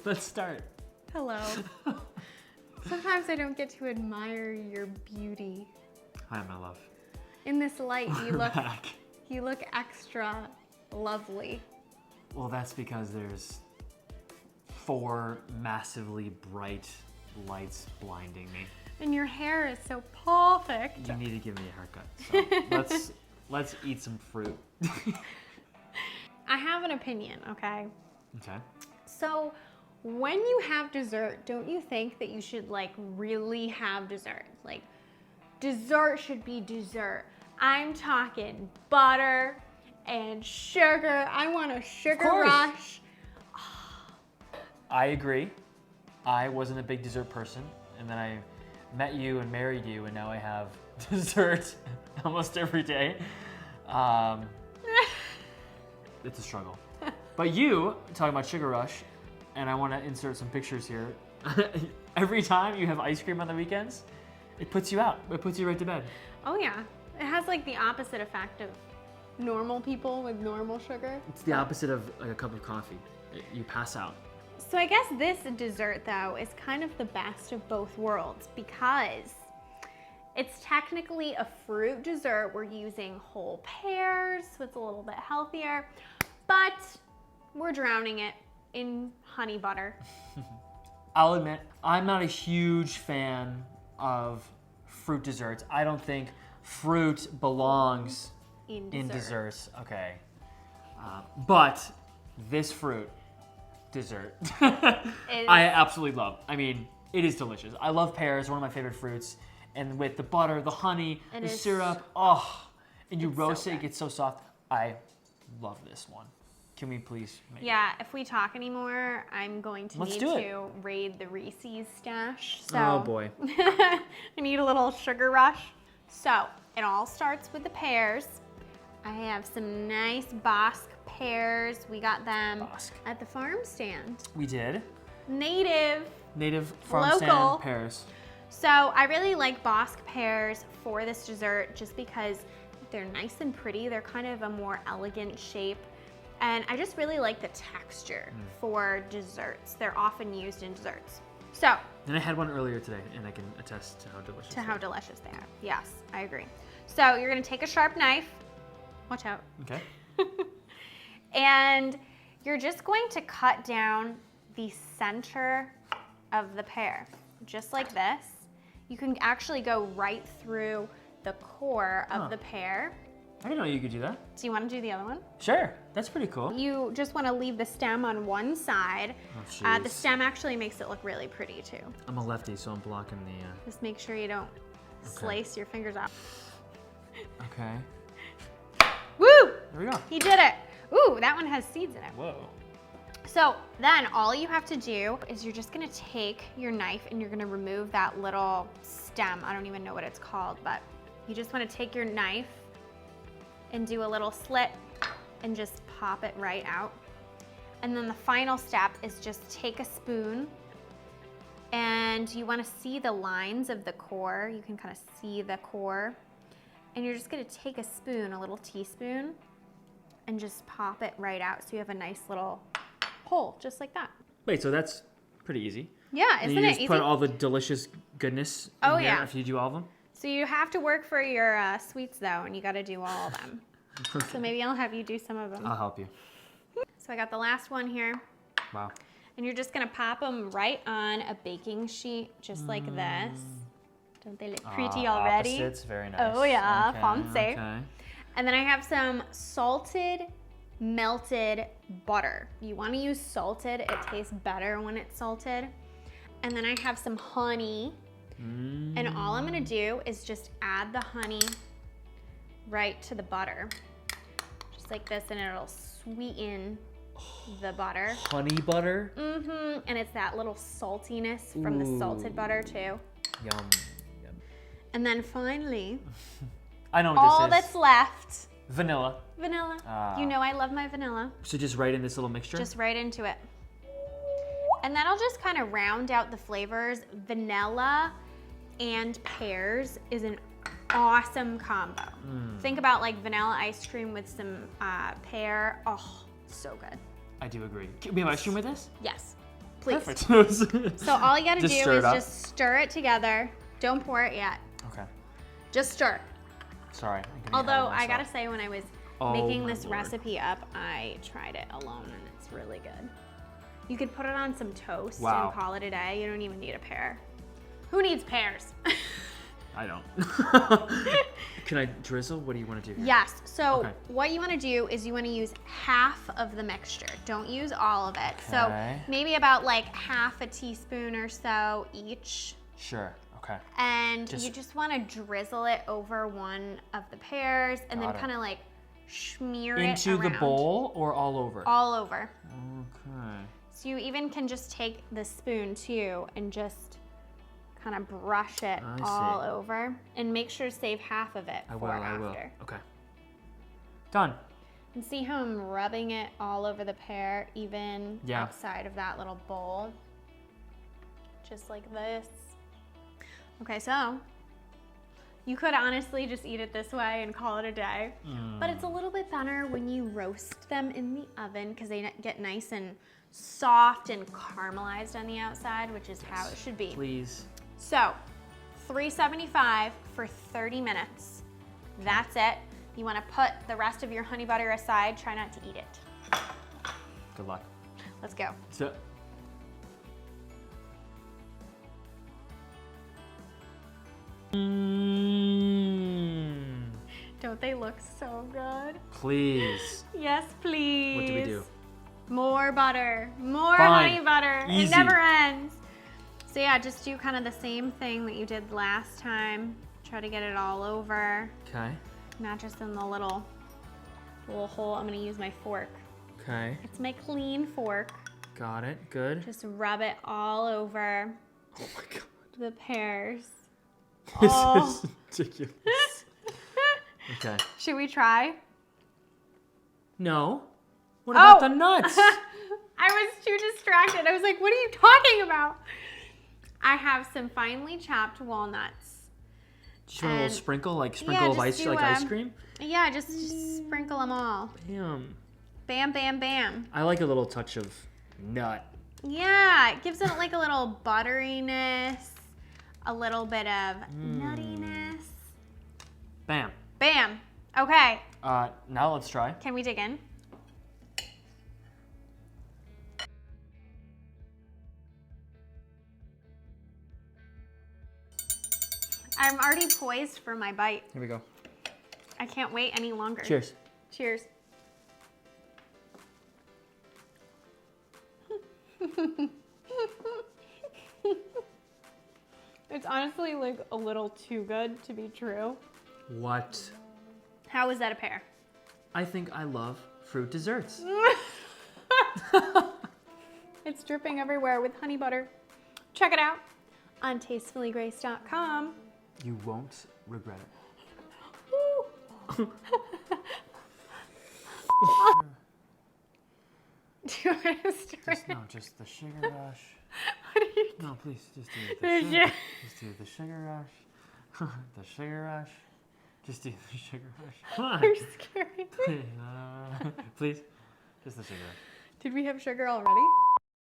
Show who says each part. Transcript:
Speaker 1: Let's start.
Speaker 2: Hello. Sometimes I don't get to admire your beauty.
Speaker 1: Hi, my love.
Speaker 2: In this light,
Speaker 1: Back.
Speaker 2: you look extra lovely.
Speaker 1: Well, that's because there's 4 massively bright lights blinding me.
Speaker 2: And your hair is so perfect.
Speaker 1: You need to give me a haircut. So let's eat some fruit.
Speaker 2: I have an opinion, okay?
Speaker 1: Okay.
Speaker 2: So when you have dessert, don't you think that you should like really have dessert? Like dessert should be dessert. I'm talking butter and sugar. I want a sugar rush.
Speaker 1: I agree. I wasn't a big dessert person, and then I met you and married you, and now I have dessert almost every day. It's a struggle. But you, talking about sugar rush, and I want to insert some pictures here. Every time you have ice cream on the weekends, it puts you out. It puts you right to bed.
Speaker 2: Oh yeah. It has like the opposite effect of normal people with normal sugar.
Speaker 1: It's the opposite of like a cup of coffee. You pass out.
Speaker 2: So I guess this dessert though is kind of the best of both worlds because it's technically a fruit dessert. We're using whole pears, so it's a little bit healthier, but we're drowning it in honey butter.
Speaker 1: I'll admit, I'm not a huge fan of fruit desserts. I don't think fruit belongs in desserts. Okay. But this fruit dessert, I absolutely love. I mean, it is delicious. I love pears, one of my favorite fruits. And with the butter, the honey, the syrup, and you roast it, it gets so soft. I love this one. Can we please make it?
Speaker 2: If we talk anymore, I'm going to need to raid the Reese's stash. So
Speaker 1: oh boy.
Speaker 2: I need a little sugar rush. So it all starts with the pears. I have some nice bosc pears. We got them at the farm stand.
Speaker 1: We did.
Speaker 2: Native
Speaker 1: farm
Speaker 2: local
Speaker 1: stand pears.
Speaker 2: So I really like bosc pears for this dessert just because they're nice and pretty. They're kind of a more elegant shape. And I just really like the texture for desserts. They're often used in desserts. So.
Speaker 1: And I had one earlier today, and I can attest to how delicious
Speaker 2: they are. Yes, I agree. So you're gonna take a sharp knife. Watch out.
Speaker 1: Okay.
Speaker 2: And you're just going to cut down the center of the pear, just like this. You can actually go right through the core of the pear.
Speaker 1: I didn't know you could do that.
Speaker 2: Do you want to do the other one?
Speaker 1: Sure, that's pretty cool.
Speaker 2: You just want to leave the stem on one side.
Speaker 1: Oh,
Speaker 2: the stem actually makes it look really pretty too.
Speaker 1: I'm a lefty, so I'm blocking the...
Speaker 2: Just make sure you don't slice your fingers off.
Speaker 1: Okay.
Speaker 2: Woo!
Speaker 1: There we go.
Speaker 2: He did it. Ooh, that one has seeds in it.
Speaker 1: Whoa.
Speaker 2: So then all you have to do is you're just gonna take your knife and you're gonna remove that little stem. I don't even know what it's called, but you just wanna take your knife and do a little slit and just pop it right out. And then the final step is just take a spoon and you wanna see the lines of the core. You can kind of see the core. And you're just gonna take a spoon, a little teaspoon, and just pop it right out so you have a nice little hole, just like that.
Speaker 1: Wait, so that's pretty easy.
Speaker 2: Yeah, isn't it easy?
Speaker 1: You just put all the delicious goodness in here after you do all of them?
Speaker 2: So you have to work for your sweets though, and you gotta do all of them.
Speaker 1: Okay.
Speaker 2: So maybe I'll have you do some of them.
Speaker 1: I'll help you.
Speaker 2: So I got the last one here.
Speaker 1: Wow.
Speaker 2: And you're just gonna pop them right on a baking sheet, just like this. Don't they look pretty already?
Speaker 1: Opposites, very nice.
Speaker 2: Oh yeah,
Speaker 1: okay,
Speaker 2: fancy.
Speaker 1: Okay.
Speaker 2: And then I have some salted, melted butter. You wanna use salted, it tastes better when it's salted. And then I have some honey. And all I'm gonna do is just add the honey right to the butter. Just like this, and it'll sweeten the butter.
Speaker 1: Honey butter?
Speaker 2: Mm-hmm, and it's that little saltiness from the salted butter too.
Speaker 1: Yum.
Speaker 2: And then finally,
Speaker 1: I know what this is.
Speaker 2: all that's left.
Speaker 1: Vanilla.
Speaker 2: Vanilla. You know I love my vanilla.
Speaker 1: So just right in this little mixture?
Speaker 2: Just right into it. And that'll just kind of round out the flavors. Vanilla and pears is an awesome combo. Think about like vanilla ice cream with some pear. Oh, So good.
Speaker 1: I do agree. Can we have ice cream with this?
Speaker 2: Yes. Please.
Speaker 1: Perfect.
Speaker 2: So all you gotta do
Speaker 1: Stir it
Speaker 2: is
Speaker 1: up.
Speaker 2: just stir it together. Don't pour it yet.
Speaker 1: Okay.
Speaker 2: Just stir.
Speaker 1: Sorry. I'm getting ahead
Speaker 2: Although
Speaker 1: of
Speaker 2: I gotta
Speaker 1: myself.
Speaker 2: say, when I was
Speaker 1: Oh,
Speaker 2: making
Speaker 1: my
Speaker 2: this
Speaker 1: Lord.
Speaker 2: recipe up, I tried it alone and it's really good. You could put it on some toast
Speaker 1: Wow.
Speaker 2: and call it a day. You don't even need a pear. Who needs pears?
Speaker 1: I don't. Can I drizzle? What do you want to do here?
Speaker 2: Yes, so
Speaker 1: Okay.
Speaker 2: what you wanna do is you wanna use half of the mixture. Don't use all of it. So
Speaker 1: Okay.
Speaker 2: maybe about like half a teaspoon or so each.
Speaker 1: Sure. Okay.
Speaker 2: And you just wanna drizzle it over one of the pears and then
Speaker 1: Got it.
Speaker 2: kind of like smear
Speaker 1: Into
Speaker 2: it around.
Speaker 1: the bowl or all over?
Speaker 2: All over.
Speaker 1: Okay.
Speaker 2: So you even can just take the spoon too and just kind of brush it
Speaker 1: I
Speaker 2: all
Speaker 1: see.
Speaker 2: over and make sure to save half of it
Speaker 1: I
Speaker 2: for
Speaker 1: will. I
Speaker 2: after.
Speaker 1: will. Okay. Done.
Speaker 2: And see how I'm rubbing it all over the pear, even
Speaker 1: Yeah.
Speaker 2: outside of that little bowl? Just like this. Okay, so you could honestly just eat it this way and call it a day. But it's a little bit better when you roast them in the oven because they get nice and soft and caramelized on the outside, which is how it should be.
Speaker 1: Please.
Speaker 2: So, 375 for 30 minutes. That's it. You want to put the rest of your honey butter aside. Try not to eat it.
Speaker 1: Good luck.
Speaker 2: Let's go.
Speaker 1: So.
Speaker 2: Don't they look so good?
Speaker 1: Please.
Speaker 2: Yes, please.
Speaker 1: What do we do?
Speaker 2: More butter. More
Speaker 1: Fine.
Speaker 2: honey butter.
Speaker 1: Easy.
Speaker 2: It never ends. So yeah, just do kind of the same thing that you did last time. Try to get it all over.
Speaker 1: Okay.
Speaker 2: Not just in the little hole. I'm gonna use my fork.
Speaker 1: Okay.
Speaker 2: It's my clean fork.
Speaker 1: Got it. Good.
Speaker 2: Just rub it all over
Speaker 1: Oh my god.
Speaker 2: the pears.
Speaker 1: This
Speaker 2: Oh.
Speaker 1: is ridiculous. Okay.
Speaker 2: Should we try?
Speaker 1: No. What about the nuts?
Speaker 2: I was too distracted. I was like, what are you talking about? I have some finely chopped walnuts.
Speaker 1: Just want a little
Speaker 2: And-
Speaker 1: sprinkle, like
Speaker 2: Yeah,
Speaker 1: sprinkle of
Speaker 2: just
Speaker 1: ice,
Speaker 2: do
Speaker 1: like ice
Speaker 2: a-
Speaker 1: cream.
Speaker 2: Yeah, just sprinkle them all.
Speaker 1: Bam.
Speaker 2: Bam, bam, bam.
Speaker 1: I like a little touch of nut.
Speaker 2: Yeah, it gives it like a little butteriness, a little bit of nuttiness.
Speaker 1: Bam.
Speaker 2: Bam. Okay,
Speaker 1: Now let's try.
Speaker 2: can we dig in? I'm already poised for my bite.
Speaker 1: Here we go.
Speaker 2: I can't wait any longer.
Speaker 1: Cheers.
Speaker 2: Cheers. It's honestly like a little too good to be true.
Speaker 1: What?
Speaker 2: How is that a pear?
Speaker 1: I think I love fruit desserts.
Speaker 2: It's dripping everywhere with honey butter. Check it out on tastefullygrace.com.
Speaker 1: You won't regret it.
Speaker 2: Do you want to start?
Speaker 1: No, just the sugar rush.
Speaker 2: What are you
Speaker 1: No, please, just do
Speaker 2: The
Speaker 1: the sugar.
Speaker 2: sugar-
Speaker 1: Just do the sugar rush. The sugar rush. Just do the sugar rush. Come on.
Speaker 2: You're scary.
Speaker 1: Please, just the sugar rush.
Speaker 2: Did we have sugar already?